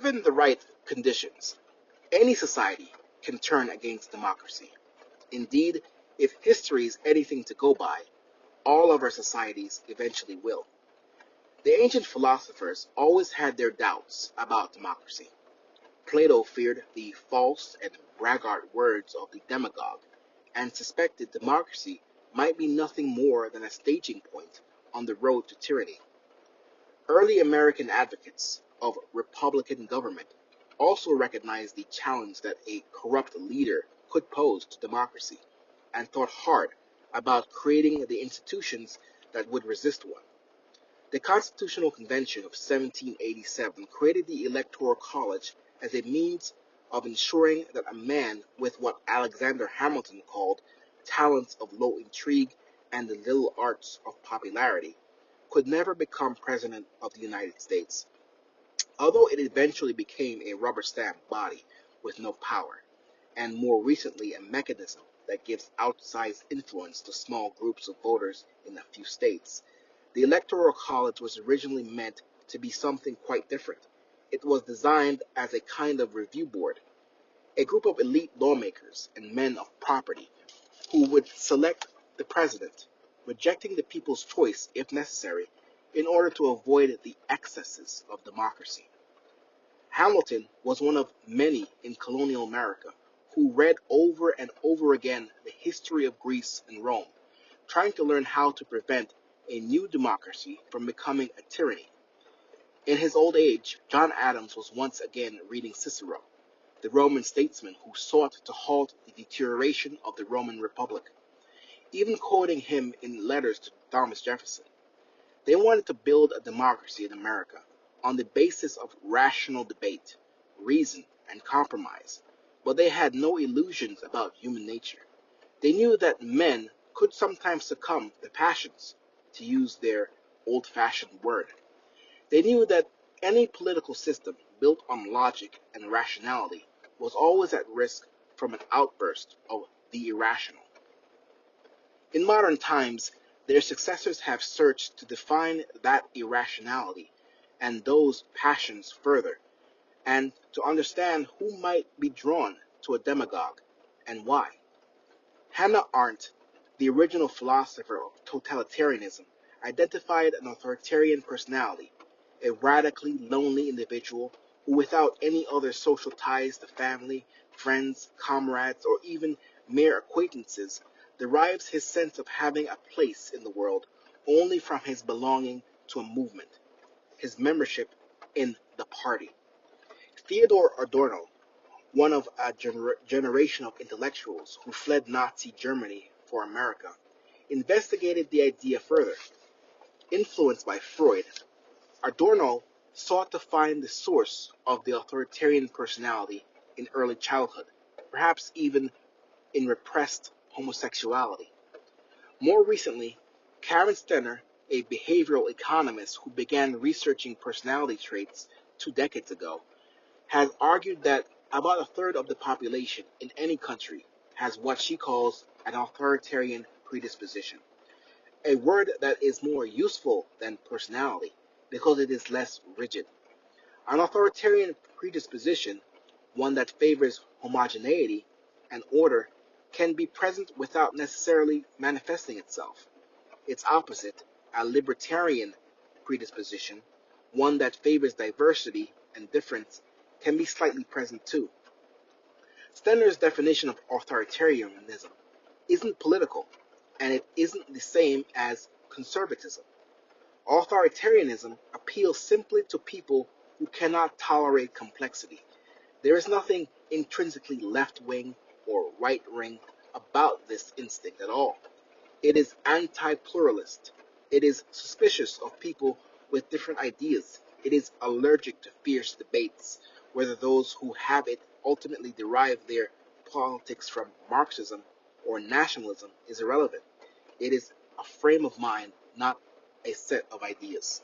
Given the right conditions, any society can turn against democracy. Indeed, if history is anything to go by, all of our societies eventually will. The ancient philosophers always had their doubts about democracy. Plato feared the false and braggart words of the demagogue, and suspected democracy might be nothing more than a staging point on the road to tyranny. Early American advocates of republican government also recognized the challenge that a corrupt leader could pose to democracy, and thought hard about creating the institutions that would resist one. The Constitutional Convention of 1787 created the Electoral College as a means of ensuring that a man with what Alexander Hamilton called talents of low intrigue and the little arts of popularity could never become President of the United States. Although it eventually became a rubber stamp body with no power, and more recently a mechanism that gives outsized influence to small groups of voters in a few states, the Electoral College was originally meant to be something quite different. It was designed as a kind of review board, a group of elite lawmakers and men of property who would select the president, rejecting the people's choice if necessary, in order to avoid the excesses of democracy. Hamilton was one of many in colonial America who read over and over again the history of Greece and Rome, trying to learn how to prevent a new democracy from becoming a tyranny. In his old age, John Adams was once again reading Cicero, the Roman statesman who sought to halt the deterioration of the Roman Republic, even quoting him in letters to Thomas Jefferson. They wanted to build a democracy in America on the basis of rational debate, reason, and compromise, but they had no illusions about human nature. They knew that men could sometimes succumb to passions, to use their old-fashioned word. They knew that any political system built on logic and rationality was always at risk from an outburst of the irrational. In modern times, their successors have searched to define that irrationality and those passions further, and to understand who might be drawn to a demagogue and why. Hannah Arendt, the original philosopher of totalitarianism, identified an authoritarian personality, a radically lonely individual who, without any other social ties to family, friends, comrades, or even mere acquaintances, derives his sense of having a place in the world only from his belonging to a movement, his membership in the party. Theodor Adorno, one of a generation of intellectuals who fled Nazi Germany for America, investigated the idea further. Influenced by Freud, Adorno sought to find the source of the authoritarian personality in early childhood, perhaps even in repressed homosexuality. More recently, Karen Stenner, a behavioral economist who began researching personality traits 2 decades ago, has argued that about a third of the population in any country has what she calls an authoritarian predisposition, a word that is more useful than personality because it is less rigid. An authoritarian predisposition, one that favors homogeneity and order, can be present without necessarily manifesting itself. Its opposite, a libertarian predisposition, one that favors diversity and difference, can be slightly present too. Stenner's definition of authoritarianism isn't political, and it isn't the same as conservatism. Authoritarianism appeals simply to people who cannot tolerate complexity. There is nothing intrinsically left-wing or right-wing about this instinct at all. It is anti-pluralist. It is suspicious of people with different ideas. It is allergic to fierce debates, whether those who have it ultimately derive their politics from Marxism or nationalism is irrelevant. It is a frame of mind, not a set of ideas.